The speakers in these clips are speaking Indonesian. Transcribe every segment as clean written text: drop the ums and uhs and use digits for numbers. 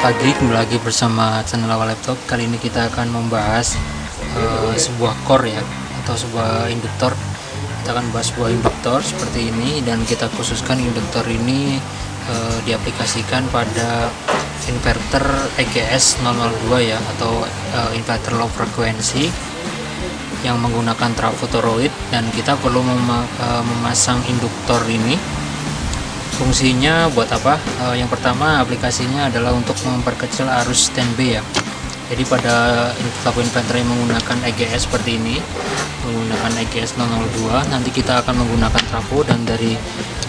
pagi, kembali lagi bersama channel Awal Laptop. Kali ini kita akan membahas sebuah core ya, atau sebuah induktor. Kita akan bahas sebuah induktor seperti ini, dan kita khususkan induktor ini diaplikasikan pada inverter EGS 002 ya, atau inverter low frequency yang menggunakan trafo toroid, dan kita perlu memasang induktor ini. Fungsinya buat apa? Yang pertama, aplikasinya adalah untuk memperkecil arus standby ya. Jadi pada trafo inverter yang menggunakan EGS seperti ini, menggunakan EGS 002, nanti kita akan menggunakan trafo, dan dari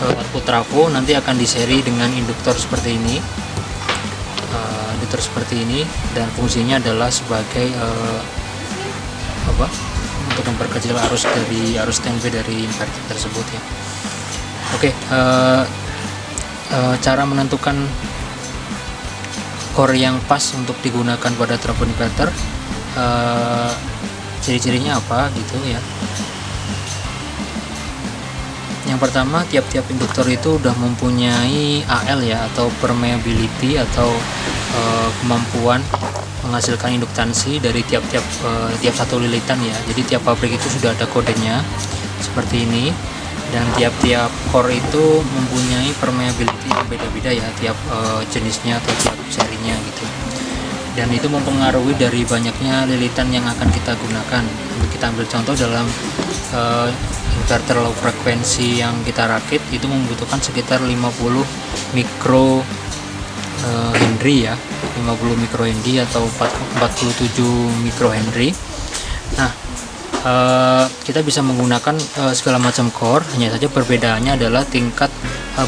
output trafo nanti akan diseri dengan induktor seperti ini, dan fungsinya adalah sebagai untuk memperkecil arus standby dari inverter tersebut ya. Oke, cara menentukan core yang pas untuk digunakan pada trafo inverter, ciri-cirinya apa gitu ya. Yang pertama, tiap-tiap induktor itu udah mempunyai AL ya, atau permeability, atau kemampuan menghasilkan induktansi dari tiap satu lilitan ya. Jadi tiap pabrik itu sudah ada kodenya seperti ini, dan tiap-tiap core itu mempunyai permeability yang beda-beda ya, tiap jenisnya atau tiap serinya gitu. Dan itu mempengaruhi dari banyaknya lilitan yang akan kita gunakan. Kita ambil contoh dalam inverter low frekuensi yang kita rakit, itu membutuhkan sekitar 50 mikro Henry ya, 50 mikro Henry atau 47 mikro Henry. Nah, kita bisa menggunakan segala macam core, hanya saja perbedaannya adalah tingkat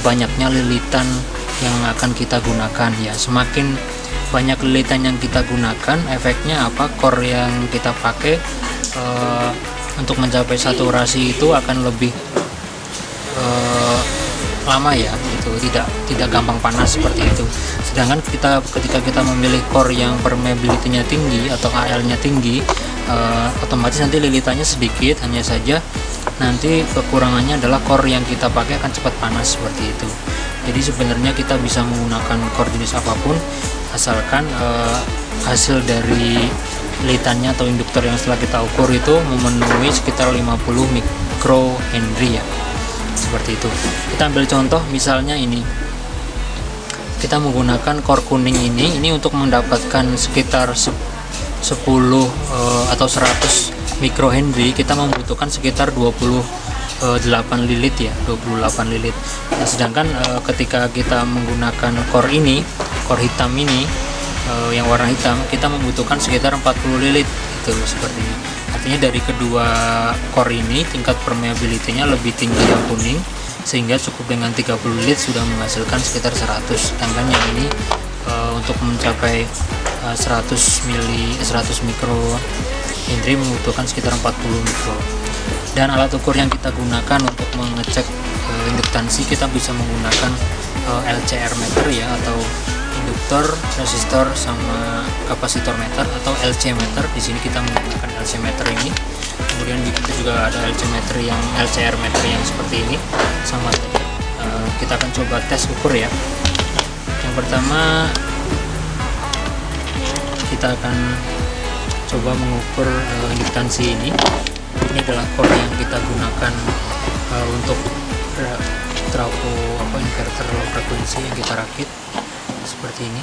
banyaknya lilitan yang akan kita gunakan ya. Semakin banyak lilitan yang kita gunakan, efeknya apa? Core yang kita pakai untuk mencapai saturasi itu akan lebih lama ya, itu tidak gampang panas seperti itu. Sedangkan ketika kita memilih core yang permeability-nya tinggi atau AL-nya tinggi, otomatis nanti lilitannya sedikit, hanya saja nanti kekurangannya adalah core yang kita pakai akan cepat panas seperti itu. Jadi sebenarnya kita bisa menggunakan core jenis apapun, asalkan hasil dari lilitannya atau induktor yang setelah kita ukur itu memenuhi sekitar 50 mikro Henry ya, seperti itu. Kita ambil contoh misalnya ini, kita menggunakan core kuning ini untuk mendapatkan sekitar 10 atau 100 mikro Henry, kita membutuhkan sekitar 28 lilit ya, 28 lilit. Nah, sedangkan ketika kita menggunakan core hitam ini, yang warna hitam, kita membutuhkan sekitar 40 lilit itu, seperti ini. Artinya dari kedua core ini tingkat permeability-nya lebih tinggi yang kuning, sehingga cukup dengan 30 lilit sudah menghasilkan sekitar 100. Sedangkan yang ini untuk mencapai 100 mikro Henry membutuhkan sekitar 40 mikro. Dan alat ukur yang kita gunakan untuk mengecek induktansi, kita bisa menggunakan LCR meter ya, atau induktor, resistor, sama kapasitor meter, atau LC meter. Di sini kita menggunakan LC meter ini. Kemudian kita juga ada LCR meter yang seperti ini, sama saja. Kita akan coba tes ukur ya. Yang pertama, kita akan coba mengukur induktansi ini. Ini adalah core yang kita gunakan untuk trafo inverter low frekuensi yang kita rakit seperti ini.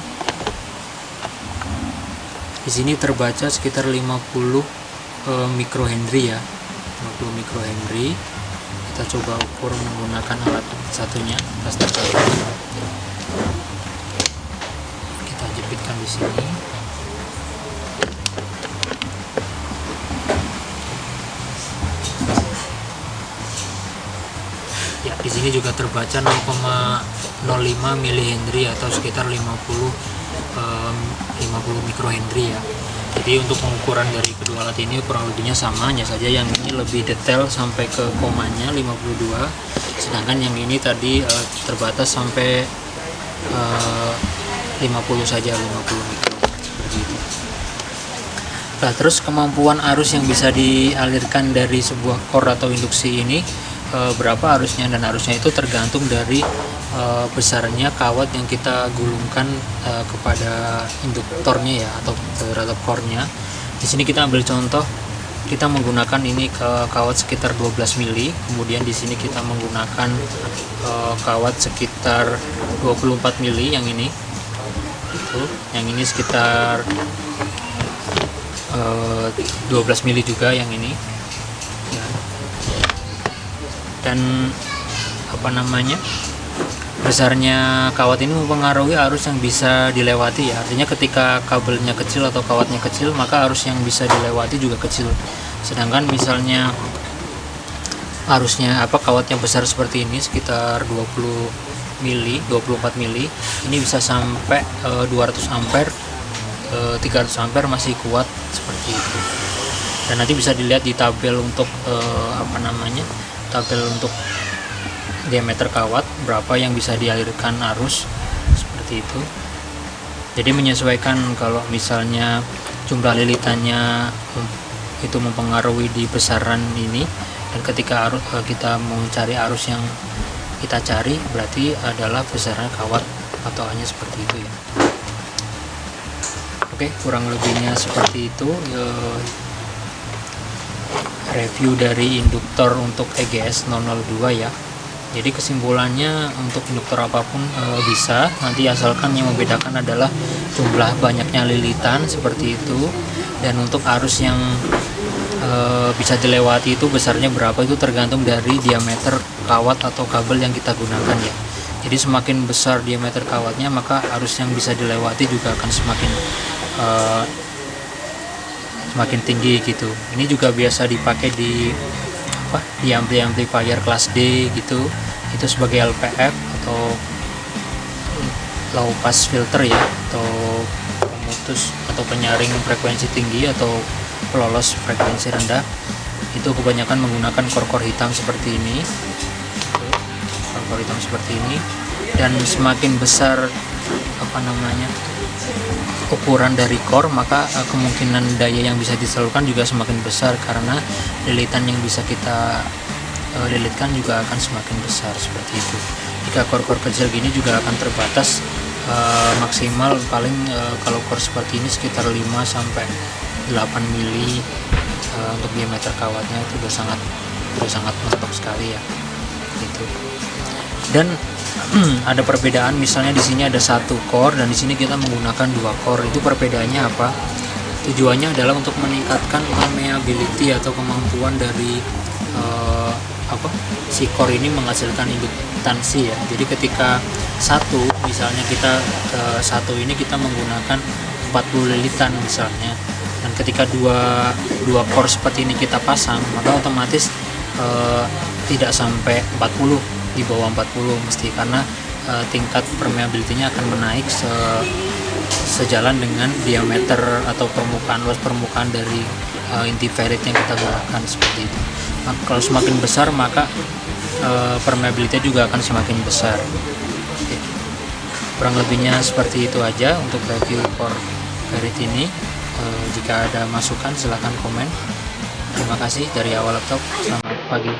Di sini terbaca sekitar 50 mikro Henry ya, 50 mikro Henry. Kita coba ukur menggunakan alat satunya, tester satunya. Kita jepitkan di sini. Ya, di sini juga terbaca 0,05 mili atau sekitar 50 mikro Henry ya. Jadi untuk pengukuran dari kedua alat ini kurang lebihnya sama, hanya saja yang ini lebih detail sampai ke komanya 52, sedangkan yang ini tadi terbatas sampai 50 saja, 50 mikro seperti itu. Nah, terus kemampuan arus yang bisa dialirkan dari sebuah core atau induksi ini berapa arusnya, dan arusnya itu tergantung dari besarnya kawat yang kita gulungkan kepada induktornya ya, atau core-nya. Di sini kita ambil contoh, kita menggunakan ini ke kawat sekitar 12 mili, kemudian di sini kita menggunakan kawat sekitar 24 mili yang ini. Yang ini sekitar 12 mili juga yang ini ya. Dan besarnya kawat ini mempengaruhi arus yang bisa dilewati ya. Artinya ketika kabelnya kecil atau kawatnya kecil, maka arus yang bisa dilewati juga kecil. Sedangkan misalnya arusnya kawatnya besar seperti ini sekitar 20 mili, 24 mili, ini bisa sampai 200 ampere, 300 ampere masih kuat seperti itu. Dan nanti bisa dilihat di tabel untuk tabel untuk diameter kawat berapa yang bisa dialirkan arus seperti itu. Jadi menyesuaikan, kalau misalnya jumlah lilitannya itu mempengaruhi di besaran ini, dan ketika kita mau cari arus yang kita cari, berarti adalah besaran kawat patokannya seperti itu ya. Oke, kurang lebihnya seperti itu review dari induktor untuk EGS 002 ya. Jadi kesimpulannya, untuk induktor apapun bisa, nanti asalkan yang membedakan adalah jumlah banyaknya lilitan seperti itu, dan untuk arus yang bisa dilewati itu besarnya berapa, itu tergantung dari diameter kawat atau kabel yang kita gunakan ya. Jadi semakin besar diameter kawatnya, maka arus yang bisa dilewati juga akan semakin tinggi gitu. Ini juga biasa dipakai di amplifier kelas D gitu, itu sebagai LPF atau low pass filter ya, atau pemutus atau penyaring frekuensi tinggi atau pelolos frekuensi rendah. Itu kebanyakan menggunakan core hitam seperti ini, core hitam seperti ini. Dan semakin besar ukuran dari core, maka kemungkinan daya yang bisa disalurkan juga semakin besar, karena lilitan yang bisa kita lilitkan juga akan semakin besar seperti itu. Jika core kecil gini juga akan terbatas, maksimal paling kalau core seperti ini sekitar 5 sampai 8 mili untuk diameter kawatnya, itu udah sangat mentok sekali ya gitu. Dan ada perbedaan, misalnya di sini ada satu core dan di sini kita menggunakan 2 core. Itu perbedaannya apa? Tujuannya adalah untuk meningkatkan permeability atau kemampuan dari si core ini menghasilkan induktansi ya. Jadi ketika misalnya kita satu ini kita menggunakan 40 lilitan misalnya, dan ketika dua core seperti ini kita pasang, maka otomatis tidak sampai 40, di bawah 40 mesti, karena tingkat permeability-nya akan menaik sejalan dengan diameter atau luas permukaan dari inti ferrit yang kita gunakan seperti itu. Nah, kalau semakin besar, maka permeability juga akan semakin besar. Oke. Kurang lebihnya seperti itu aja untuk review core ferrit ini. Jika ada masukan silahkan komen. Terima kasih. Dari Awal Laptop, selamat pagi.